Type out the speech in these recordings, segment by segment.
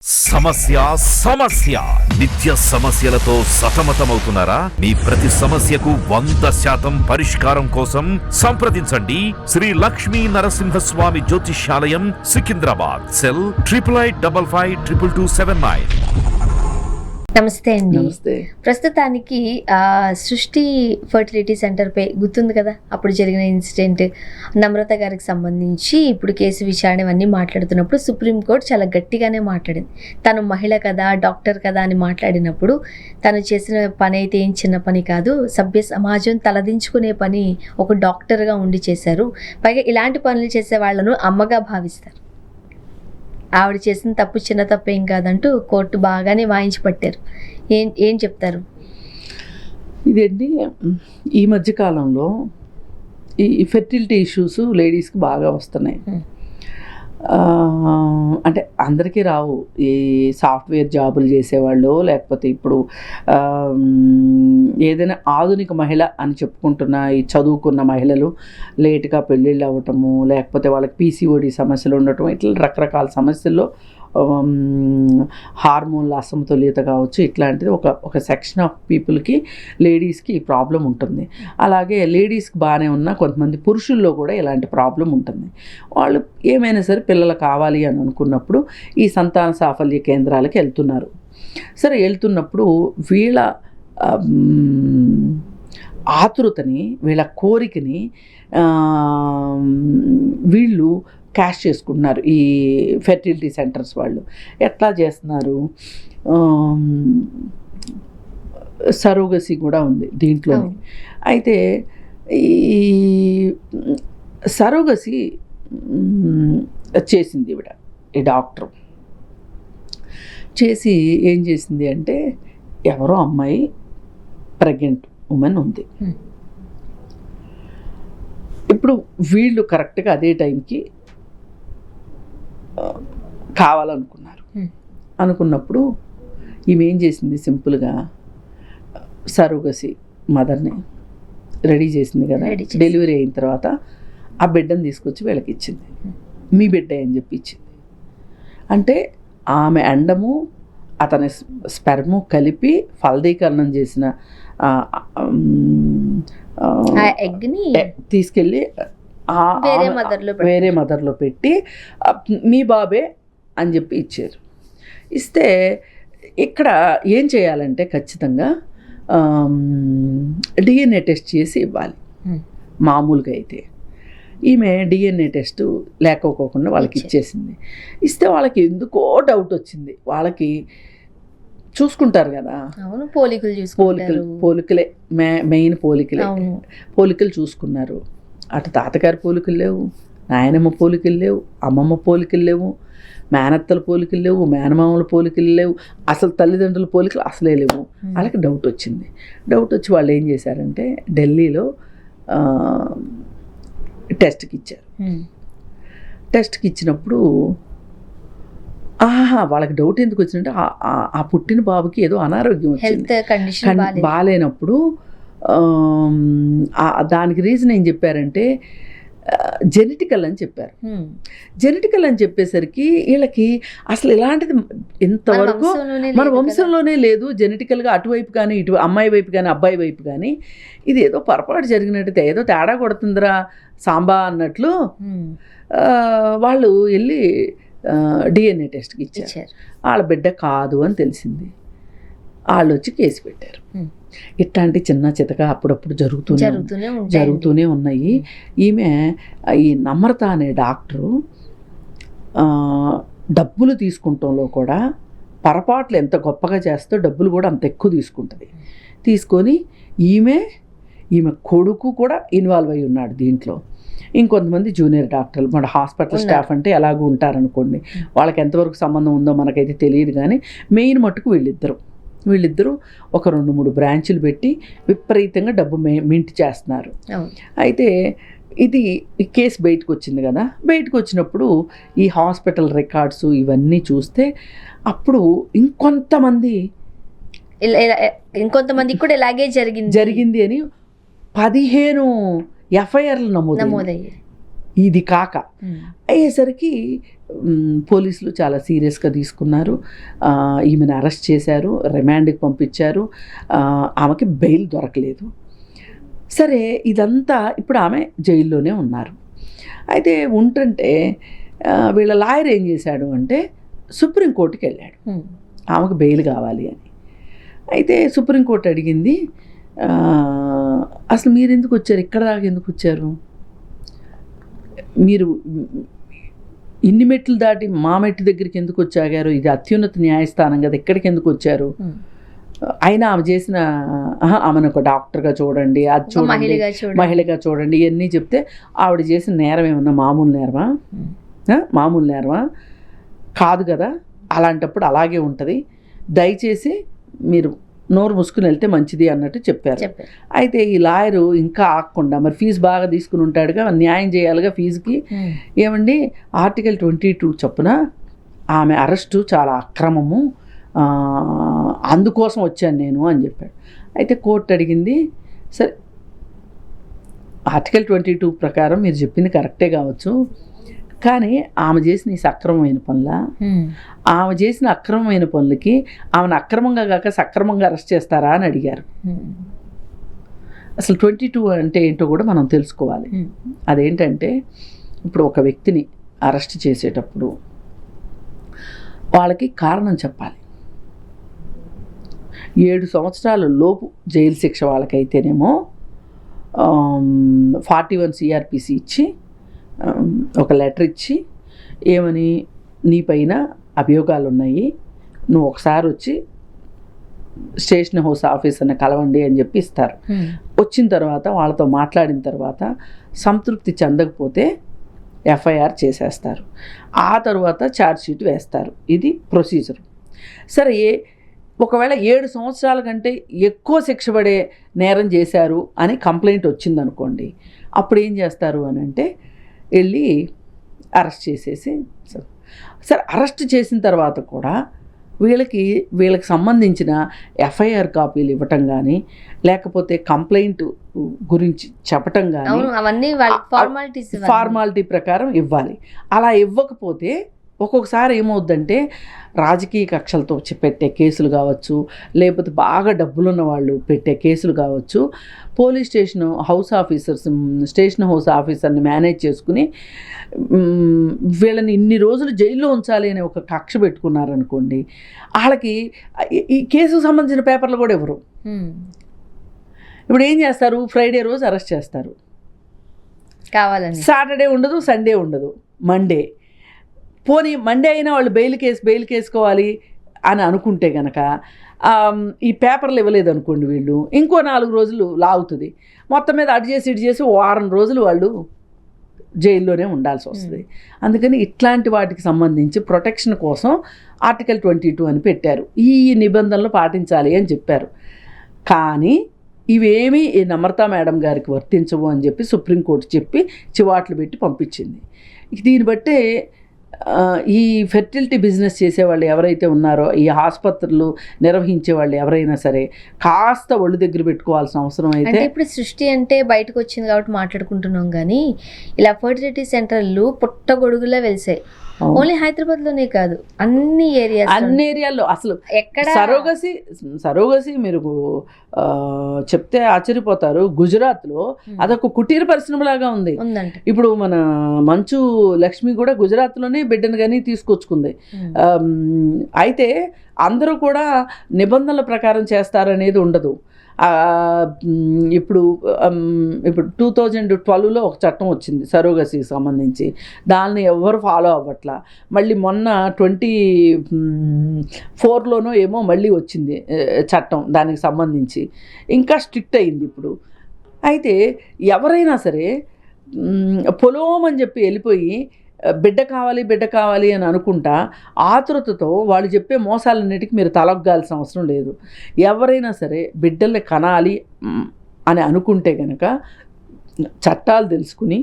సమస్య సమస్య నిత్య సమస్యలతో సతమతమవుతున్నారా? మీ ప్రతి సమస్యకు 100% పరిష్కారం కోసం సంప్రదించండి శ్రీ లక్ష్మీ నరసింహస్వామి జ్యోతిష్యాలయం, సికింద్రాబాద్. సెల్ 8855522279. నమస్తే అండి. నమస్తే. ప్రస్తుతానికి సృష్టి ఫర్టిలిటీ సెంటర్ పై గుర్తుంది కదా, అప్పుడు జరిగిన ఇన్సిడెంట్, నమ్రత గారికి సంబంధించి ఇప్పుడు కేసు విచారణ అన్నీ మాట్లాడుతున్నప్పుడు సుప్రీంకోర్టు చాలా గట్టిగానే మాట్లాడింది. తను మహిళ కదా, డాక్టర్ కదా అని మాట్లాడినప్పుడు తను చేసిన పని అయితే ఏం చిన్న పని కాదు, సభ్య సమాజం తలదించుకునే పని ఒక డాక్టర్గా ఉండి చేశారు. పైగా ఇలాంటి పనులు చేసే వాళ్ళను అమ్మగా భావిస్తారు. ఆవిడ చేసిన తప్పు చిన్న తప్పు ఏం కాదంటూ కోర్టు బాగానే వాయించి పట్టారు. ఏం చెప్తారు? ఇదండి, ఈ మధ్యకాలంలో ఈ ఫెర్టిలిటీ ఇష్యూస్ లేడీస్కి బాగా వస్తున్నాయి. అంటే అందరికీ రావు. ఈ సాఫ్ట్వేర్ జాబులు చేసేవాళ్ళు, లేకపోతే ఇప్పుడు ఏదైనా ఆధునిక మహిళ అని చెప్పుకుంటున్న ఈ చదువుకున్న మహిళలు లేటుగా పెళ్ళిళ్ళు అవ్వటము, లేకపోతే వాళ్ళకి పీసీఓడి సమస్యలు ఉండటం, ఇట్లా రకరకాల సమస్యల్లో హార్మోన్ల అసమతుల్యత కావచ్చు, ఇట్లాంటిది ఒక సెక్షన్ ఆఫ్ పీపుల్కి, లేడీస్కి ఈ ప్రాబ్లం ఉంటుంది. అలాగే లేడీస్కి బాగానే ఉన్న కొంతమంది పురుషుల్లో కూడా ఇలాంటి ప్రాబ్లం ఉంటుంది. వాళ్ళు ఏమైనా సరే పిల్లలు కావాలి అని అనుకున్నప్పుడు ఈ సంతాన సాఫల్య కేంద్రాలకి వెళ్తున్నారు. సరే, వెళ్తున్నప్పుడు వీళ్ళ ఆతృతని, వీళ్ళ కోరికని వీళ్ళు క్యాష్ చేసుకుంటున్నారు. ఈ ఫెర్టిలిటీ సెంటర్స్ వాళ్ళు ఎట్లా చేస్తున్నారు? సరోగసీ కూడా ఉంది దీంట్లోనే. అయితే ఈ సరోగసీ చేసింది ఈవిడ, ఈ డాక్టర్ చేసి ఏం చేసింది అంటే, ఎవరో అమ్మాయి ప్రెగ్నెంట్ ఉమెన్ ఉంది. ఇప్పుడు వీళ్ళు కరెక్ట్గా అదే టైంకి కావాలనుకున్నారు. అనుకున్నప్పుడు ఈమె ఏం చేసింది, సింపుల్గా సరోగసీ మదర్ని రెడీ చేసింది కదా. డెలివరీ అయిన తర్వాత ఆ బిడ్డను తీసుకొచ్చి వీళ్ళకి ఇచ్చింది. మీ బిడ్డ అని చెప్పి ఇచ్చింది. అంటే ఆమె అండము అతని స్పెర్ము కలిపి ఫలదీకరణం చేసిన ఎగ్ని తీసుకెళ్ళి వేరే మదర్లో పెట్టి మీ బాబే అని చెప్పి ఇచ్చారు. ఇస్తే ఇక్కడ ఏం చేయాలంటే ఖచ్చితంగా డిఎన్ఏ టెస్ట్ చేసి ఇవ్వాలి. మామూలుగా అయితే ఈమె డిఎన్ఏ టెస్ట్ లేకపోకుండా వాళ్ళకి ఇచ్చేసింది. ఇస్తే వాళ్ళకి ఎందుకో డౌట్ వచ్చింది. వాళ్ళకి చూసుకుంటారు కదా, పోలికలే మెయిన్ పోలికలు చూసుకున్నారు. అటు తాతగారి పోలికలు లేవు, నాయనమ్మ పోలికలు లేవు, అమ్మమ్మ పోలికలు లేవు, మేనత్తల పోలికలు లేవు, మేనమామల పోలికలు లేవు, అసలు తల్లిదండ్రుల పోలికలు అసలే లేవు. వాళ్ళకి డౌట్ వచ్చింది. డౌట్ వచ్చి వాళ్ళు ఏం చేశారంటే ఢిల్లీలో టెస్ట్కి ఇచ్చారు. టెస్ట్కి ఇచ్చినప్పుడు వాళ్ళకి డౌట్ ఎందుకు వచ్చిందంటే ఆ పుట్టిన బాబుకి ఏదో అనారోగ్యం వచ్చింది, బాగాలేనప్పుడు దానికి రీజన్ ఏం చెప్పారంటే జెనెటికల్ అని చెప్పారు. జెనెటికల్ అని చెప్పేసరికి వీళ్ళకి అసలు ఇలాంటిది ఇంతవరకు మన వంశంలోనే లేదు. జెనెటికల్గా అటువైపు కానీ ఇటు అమ్మాయి వైపు కానీ అబ్బాయి వైపు కానీ ఇది ఏదో పొరపాటు జరిగినట్టు, ఏదో తేడా కొడుతుందిరా సాంబా అన్నట్లు వాళ్ళు వెళ్ళి డిఎన్ఏ టెస్ట్కి ఇచ్చారు. వాళ్ళ బిడ్డ కాదు అని తెలిసింది. వాళ్ళు వచ్చి కేసు పెట్టారు. ఇట్లాంటి చిన్న చితక అప్పుడప్పుడు జరుగుతూనే ఉన్నాయి. ఈమె ఈ నమ్రత అనే డాక్టరు డబ్బులు తీసుకుంటంలో కూడా పొరపాట్లు ఎంత గొప్పగా చేస్తో డబ్బులు కూడా అంత ఎక్కువ తీసుకుంటుంది. తీసుకొని ఈమె కొడుకు కూడా ఇన్వాల్వ్ అయి ఉన్నాడు దీంట్లో. ఇంకొంతమంది జూనియర్ డాక్టర్లు, మన హాస్పిటల్ స్టాఫ్ అంటే ఎలాగూ ఉంటారనుకోండి, వాళ్ళకి ఎంతవరకు సంబంధం ఉందో మనకైతే తెలియదు. కానీ మెయిన్ మట్టుకు వీళ్ళిద్దరూ ఒక 2-3 బ్రాంచులు పెట్టి విపరీతంగా డబ్బు మింట్ చేస్తున్నారు. అయితే ఇది ఈ కేసు బయటకు వచ్చింది కదా. బయటకు వచ్చినప్పుడు ఈ హాస్పిటల్ రికార్డ్స్ ఇవన్నీ చూస్తే అప్పుడు ఇంకొంతమంది కూడా ఇలాగే జరిగింది అని 15 ఎఫ్ఐఆర్లు నమోదయ్యాయి. ఇది కాక అయ్యేసరికి పోలీసులు చాలా సీరియస్గా తీసుకున్నారు. ఈమెను అరెస్ట్ చేశారు, రిమాండ్కి పంపించారు. ఆమెకి బెయిల్ దొరకలేదు. సరే, ఇదంతా ఇప్పుడు ఆమె జైల్లోనే ఉన్నారు. అయితే ఉంటుంటే వీళ్ళ లాయర్ ఏం చేశాడు అంటే సుప్రీంకోర్టుకి వెళ్ళాడు, ఆమెకు బెయిల్ కావాలి అని. అయితే సుప్రీంకోర్టు అడిగింది, అసలు మీరు ఎందుకు వచ్చారు, ఇక్కడ దాకా ఎందుకు వచ్చారు, మీరు ఇన్ని మెట్లు దాటి మా మెట్టు దగ్గరికి ఎందుకు వచ్చాగారు, ఇది అత్యున్నత న్యాయస్థానం కదా, ఎక్కడికి ఎందుకు వచ్చారు, అయినా ఆమె చేసిన ఆమెను ఒక డాక్టర్గా చూడండి, అది చూడండి, మహిళగా చూడండి, ఇవన్నీ చెప్తే ఆవిడ చేసిన నేరం ఏమన్నా మామూలు నేరమా కాదు కదా, అలాంటప్పుడు అలాగే ఉంటుంది, దయచేసి మీరు నోరు మూసుకుని వెళ్తే మంచిది అన్నట్టు చెప్పారు. అయితే ఈ లాయరు ఇంకా ఆగకుండా, మరి ఫీజు బాగా తీసుకుని ఉంటాడుగా, న్యాయం చేయాలిగా ఫీజుకి, ఏమండి ఆర్టికల్ 22 చొప్పున ఆమె అరెస్టు చాలా అక్రమము, అందుకోసం వచ్చాను నేను అని చెప్పాడు. అయితే కోర్టు అడిగింది, సరే ఆర్టికల్ 22 ప్రకారం మీరు చెప్పింది కరెక్టే కావచ్చు, కానీ ఆమె చేసిన ఈ సక్రమమైన పనుల, ఆమె చేసిన అక్రమమైన పనులకి ఆమెను అక్రమంగా కాక సక్రమంగా అరెస్ట్ చేస్తారా అని అడిగారు. అసలు 22 అంటే ఏంటో కూడా మనం తెలుసుకోవాలి. అదేంటంటే ఇప్పుడు ఒక వ్యక్తిని అరెస్ట్ చేసేటప్పుడు వాళ్ళకి కారణం చెప్పాలి. 7 సంవత్సరాల లోపు జైలు శిక్ష వాళ్ళకైతేనేమో 41 CRPC ఇచ్చి ఒక లెటర్ ఇచ్చి, ఏమని, నీ పైన అభియోగాలు ఉన్నాయి, నువ్వు ఒకసారి వచ్చి స్టేషన్ హౌస్ ఆఫీసర్ని కలవండి అని చెప్పి ఇస్తారు. వచ్చిన తర్వాత వాళ్ళతో మాట్లాడిన తర్వాత సంతృప్తి చెందకపోతే FIR చేసేస్తారు. ఆ తర్వాత ఛార్జ్షీట్ వేస్తారు. ఇది ప్రొసీజర్. సరే, ఒకవేళ 7 సంవత్సరాల కంటే ఎక్కువ శిక్ష పడే నేరం చేశారు అని కంప్లైంట్ వచ్చిందనుకోండి, అప్పుడు ఏం చేస్తారు అని అంటే వెళ్ళి అరెస్ట్ చేసేసి, సరే అరెస్ట్ చేసిన తర్వాత కూడా వీళ్ళకి సంబంధించిన FIR కాపీలు ఇవ్వటం కానీ, లేకపోతే కంప్లైంట్ గురించి చెప్పటం కానీ ఫార్మాలిటీ ప్రకారం ఇవ్వాలి. అలా ఇవ్వకపోతే ఒక్కొక్కసారి ఏమవుద్దంటే రాజకీయ కక్షలతో పెట్టే కేసులు కావచ్చు, లేకపోతే బాగా డబ్బులున్న వాళ్ళు పెట్టే కేసులు కావచ్చు, పోలీస్ స్టేషన్ హౌస్ ఆఫీసర్ని మేనేజ్ చేసుకుని వీళ్ళని ఇన్ని రోజులు జైల్లో ఉంచాలి అనే ఒక కక్ష పెట్టుకున్నారనుకోండి, వాళ్ళకి ఈ కేసుకు సంబంధించిన పేపర్లు కూడా ఇవ్వరు. ఇప్పుడు ఏం చేస్తారు, ఫ్రైడే రోజు అరెస్ట్ చేస్తారు, కావాలని సాటర్డే ఉండదు, సండే ఉండదు, మండే. పోనీ మండే అయినా వాళ్ళు బెయిల్ కేసుకోవాలి అని అనుకుంటే కనుక ఈ పేపర్లు ఇవ్వలేదు అనుకోండి, వీళ్ళు ఇంకో 4 రోజులు లాగుతుంది. మొత్తం మీద అటు చేసి వారం రోజులు వాళ్ళు జైల్లోనే ఉండాల్సి వస్తుంది. అందుకని ఇట్లాంటి వాటికి సంబంధించి ప్రొటెక్షన్ కోసం ఆర్టికల్ 22 అని పెట్టారు. ఈ నిబంధనలు పాటించాలి అని చెప్పారు. కానీ ఇవేమీ ఈ నమ్రతా మేడం గారికి వర్తించవు అని చెప్పి సుప్రీంకోర్టు చెప్పి చివాట్లు పెట్టి పంపించింది. దీన్ని బట్టే ఈ ఫెర్టిలిటీ బిజినెస్ చేసేవాళ్ళు ఎవరైతే ఉన్నారో, ఈ ఆసుపత్రులు నిర్వహించే వాళ్ళు ఎవరైనా సరే కాస్త ఒళ్ళు దగ్గర పెట్టుకోవాల్సిన అవసరం అయితే. ఇప్పుడు సృష్టి అంటే బయటకు వచ్చింది కాబట్టి మాట్లాడుకుంటున్నాం, కానీ ఇలా ఫెర్టిలిటీ సెంటర్లు పుట్టగొడుగులా వెలిసాయి. ఓన్లీ హైదరాబాద్ లోనే కాదు, అన్ని ఏరియాల్లో అసలు ఎక్కడ సరోగసి మీరు చెప్తే ఆశ్చర్యపోతారు. గుజరాత్లో అదొక కుటీర పరిశ్రమలాగా ఉంది. ఇప్పుడు మన మంచు లక్ష్మి కూడా గుజరాత్లోనే బిడ్డను కానీ తీసుకొచ్చుకుంది. అయితే అందరూ కూడా నిబంధనల ప్రకారం చేస్తారనేది ఉండదు. ఇప్పుడు 2012లో ఒక చట్టం వచ్చింది సరోగసికి సంబంధించి, దాన్ని ఎవరు ఫాలో అవ్వట్లా. మళ్ళీ మొన్న 2024లోనో ఏమో మళ్ళీ వచ్చింది చట్టం దానికి సంబంధించి, ఇంకా స్ట్రిక్ట్ అయింది ఇప్పుడు. అయితే ఎవరైనా సరే పొలోమని చెప్పి వెళ్ళిపోయి బిడ్డ కావాలి అని అనుకుంటా ఆతృతతో వాళ్ళు చెప్పే మోసాలన్నిటికీ మీరు తలొగ్గాల్సిన అవసరం లేదు. ఎవరైనా సరే బిడ్డల్ని కనాలి అని అనుకుంటే కనుక చట్టాలు తెలుసుకుని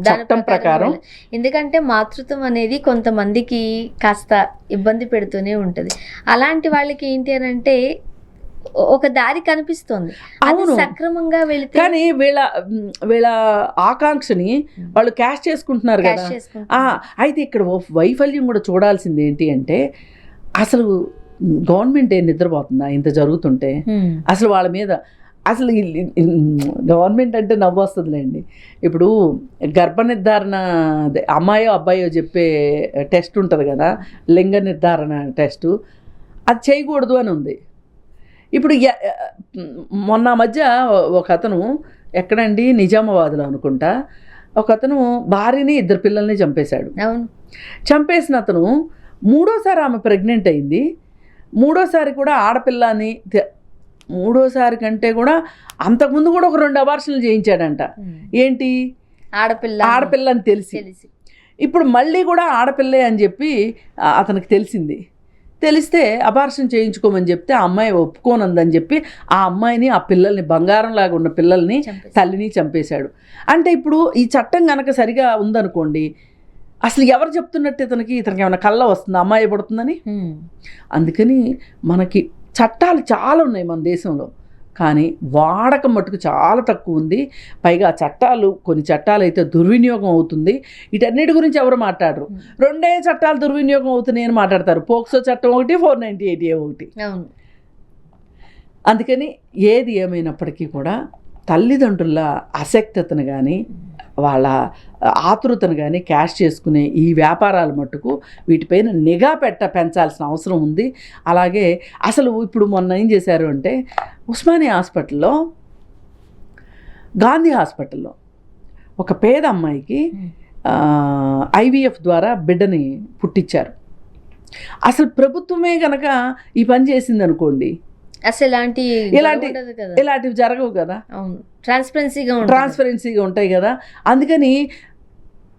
చట్టం ప్రకారం, ఎందుకంటే మాతృత్వం అనేది కొంతమందికి కాస్త ఇబ్బంది పెడుతూనే ఉంటుంది. అలాంటి వాళ్ళకి ఏంటి అని అంటే ఒక దారి కనిపిస్తోంది. అది అవును. సక్రమంగా వెళితే కానీ వీళ్ళ ఆకాంక్షని వాళ్ళు క్యాష్ చేసుకుంటున్నారు క్యాష్ కదా. చేసుకుంటారు. అయితే ఇక్కడ వైఫల్యం కూడా చూడాల్సింది ఏంటి అంటే, అసలు గవర్నమెంట్ ఏం నిద్రపోతుందా ఇంత జరుగుతుంటే? అసలు వాళ్ళ మీద అసలు గవర్నమెంట్ అంటే నవ్వు వస్తుందిలేండి. ఇప్పుడు గర్భ నిర్ధారణ అమ్మాయో అబ్బాయో చెప్పే టెస్ట్ ఉంటుంది కదా, లింగ నిర్ధారణ టెస్టు, అది చేయకూడదు అని ఉంది. ఇప్పుడు మొన్న మధ్య ఒక అతను ఎక్కడండి, నిజామాబాద్లో అనుకుంటా, ఒక అతను భార్యని 2 పిల్లల్ని చంపేశాడు. అవును. చంపేసిన అతను 3వసారి ఆమె ప్రెగ్నెంట్ అయింది. 3వసారి కూడా ఆడపిల్లని, 3వసారి కంటే కూడా అంతకుముందు కూడా ఒక 2 అబార్షన్లు చేయించాడంట. ఏంటి, ఆడపిల్ల అని తెలిసి. ఇప్పుడు మళ్ళీ కూడా ఆడపిల్లే అని చెప్పి అతనికి తెలిస్తే అబార్షన్ చేయించుకోమని చెప్తే ఆ అమ్మాయి ఒప్పుకోనందని చెప్పి ఆ అమ్మాయిని, ఆ పిల్లల్ని, బంగారంలాగా ఉన్న పిల్లల్ని, తల్లిని చంపేశాడు. అంటే ఇప్పుడు ఈ చట్టం కనుక సరిగా ఉందనుకోండి, అసలు ఎవరు చెప్తున్నట్టు ఇతనికి ఏమైనా కళ్ళ వస్తుంది అమ్మాయి పడుతుందని? అందుకని మనకి చట్టాలు చాలా ఉన్నాయి మన దేశంలో, కానీ వాడకం మటుకు చాలా తక్కువ ఉంది. పైగా కొన్ని చట్టాలు అయితే దుర్వినియోగం అవుతుంది. వీటన్నిటి గురించి ఎవరు మాట్లాడరు. 2 చట్టాలు దుర్వినియోగం అవుతున్నాయి అని మాట్లాడతారు. పోక్సో చట్టం ఒకటి, 498A ఒకటి. అందుకని ఏది ఏమైనప్పటికీ కూడా తల్లిదండ్రుల అశక్తతను కానీ, వాళ్ళ ఆతృతను కానీ క్యాష్ చేసుకునే ఈ వ్యాపారాలు మట్టుకు వీటిపైన నిఘా పెంచాల్సిన అవసరం ఉంది. అలాగే అసలు ఇప్పుడు మొన్న ఏం చేశారు అంటే, ఉస్మానియా హాస్పిటల్లో, గాంధీ హాస్పిటల్లో ఒక పేద అమ్మాయికి IVF ద్వారా బిడ్డని పుట్టించారు. అసలు ప్రభుత్వమే కనుక ఈ పని చేసింది అనుకోండి, అసలు ఇలాంటివి జరగవు కదా. ట్రాన్స్పరెన్సీగా ఉంటాయి కదా. అందుకని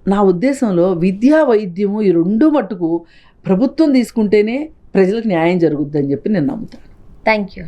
నా ఉద్దేశంలో విద్యా, వైద్యము ఈ 2 మట్టుకు ప్రభుత్వం తీసుకుంటేనే ప్రజలకు న్యాయం జరుగుద్దని చెప్పి నేను నమ్ముతాను. Thank you.